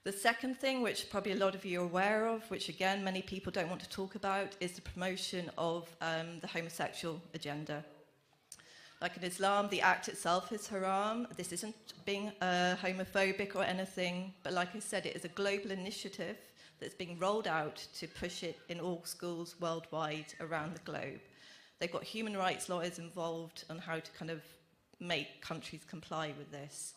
The second thing, which probably a lot of you are aware of, which again many people don't want to talk about, is the promotion of the homosexual agenda. Like in Islam, the act itself is haram. This isn't being homophobic or anything, but like I said, it is a global initiative that's being rolled out to push it in all schools worldwide around the globe. They've got human rights lawyers involved on how to kind of make countries comply with this.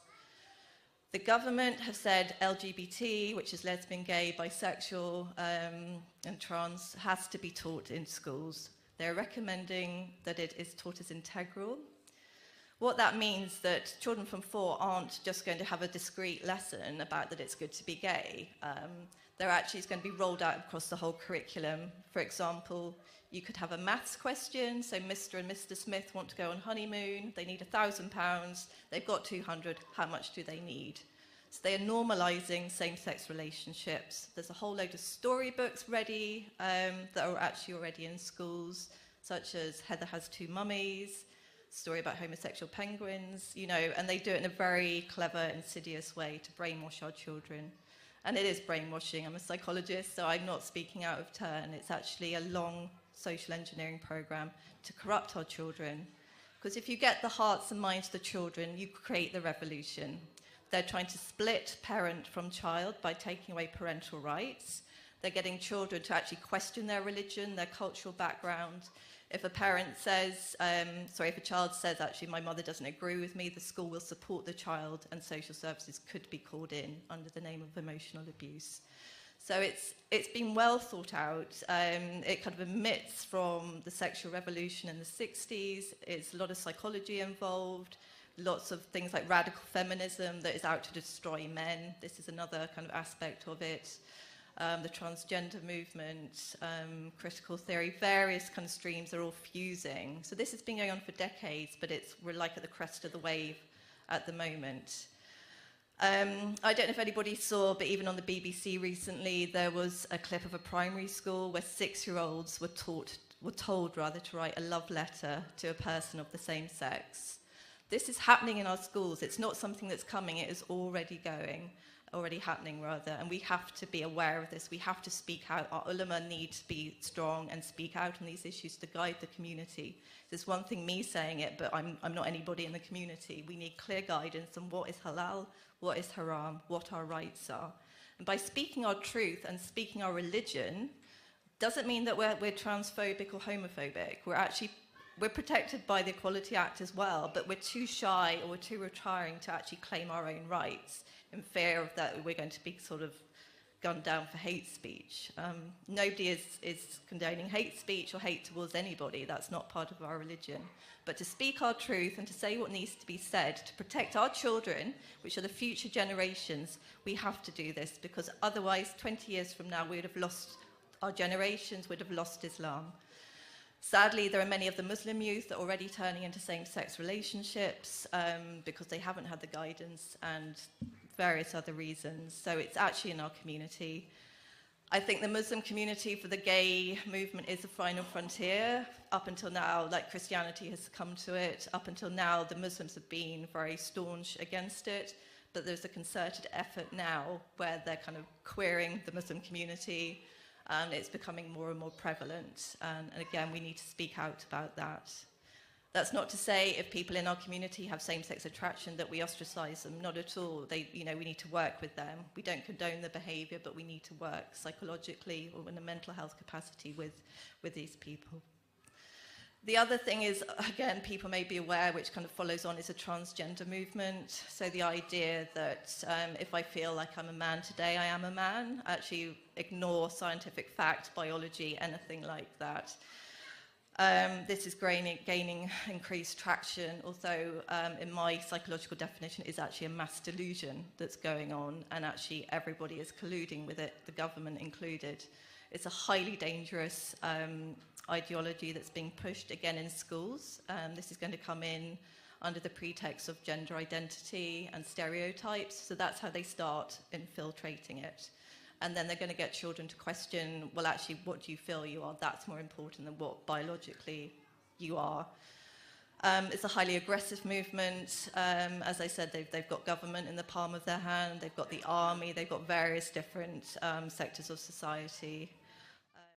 The government have said LGBT, which is lesbian, gay, bisexual, and trans, has to be taught in schools. They're recommending that it is taught as integral. What that means that children from 4 aren't just going to have a discrete lesson about that it's good to be gay. They're actually going to be rolled out across the whole curriculum. For example, you could have a maths question, so Mr. and Mr. Smith want to go on honeymoon, they need £1,000, they've got 200, how much do they need? So they are normalising same-sex relationships. There's a whole load of storybooks ready that are actually already in schools, such as Heather Has Two Mummies, story about homosexual penguins, you know, and they do it in a very clever, insidious way to brainwash our children. And it is brainwashing. I'm a psychologist, so I'm not speaking out of turn. It's actually a long social engineering program to corrupt our children. Because if you get the hearts and minds of the children, you create the revolution. They're trying to split parent from child by taking away parental rights. They're getting children to actually question their religion, their cultural background. If a parent says, if a child says, actually, my mother doesn't agree with me, the school will support the child and social services could be called in under the name of emotional abuse. So it's been well thought out. It kind of emits from the sexual revolution in the 60s. It's a lot of psychology involved, lots of things like radical feminism that is out to destroy men. This is another kind of aspect of it. The transgender movement, critical theory, various kind of streams are all fusing. So this has been going on for decades, but we're like at the crest of the wave at the moment. I don't know if anybody saw, but even on the BBC recently, there was a clip of a primary school where 6-year-olds were told to write a love letter to a person of the same sex. This is happening in our schools. It's not something that's coming, it is already happening, and we have to be aware of this. We have to speak out. Our ulama need to be strong and speak out on these issues to guide the community. There's one thing me saying it, but I'm not anybody in the community. We need clear guidance on what is halal, what is haram, what our rights are. And by speaking our truth and speaking our religion, doesn't mean that we're transphobic or homophobic. We're protected by the Equality Act as well, but we're too shy or we're too retiring to actually claim our own rights in fear of that we're going to be sort of gunned down for hate speech. Nobody is condoning hate speech or hate towards anybody. That's not part of our religion. But to speak our truth and to say what needs to be said, to protect our children, which are the future generations, we have to do this, because otherwise 20 years from now we'd have lost our generations, we'd have lost Islam. Sadly, there are many of the Muslim youth that are already turning into same-sex relationships because they haven't had the guidance and various other reasons. So it's actually in our community. I think the Muslim community for the gay movement is the final frontier. Up until now, like Christianity has come to it. Up until now, the Muslims have been very staunch against it. But there's a concerted effort now where they're kind of queering the Muslim community, and it's becoming more and more prevalent. And again, we need to speak out about that. That's not to say if people in our community have same-sex attraction that we ostracize them. Not at all. We need to work with them. We don't condone the behavior, but we need to work psychologically or in a mental health capacity with these people. The other thing is, again, people may be aware, which kind of follows on, is a transgender movement. So the idea that if I feel like I'm a man today, I am a man. Actually ignore scientific fact, biology, anything like that. This is gaining increased traction, although in my psychological definition, it's actually a mass delusion that's going on, and actually everybody is colluding with it, the government included. It's a highly dangerous ideology that's being pushed again in schools. This is going to come in under the pretext of gender identity and stereotypes, so that's how they start infiltrating it. And then they're going to get children to question, well, actually, what do you feel you are? That's more important than what biologically you are. It's a highly aggressive movement. As I said, they've got government in the palm of their hand, they've got the army, they've got various different sectors of society.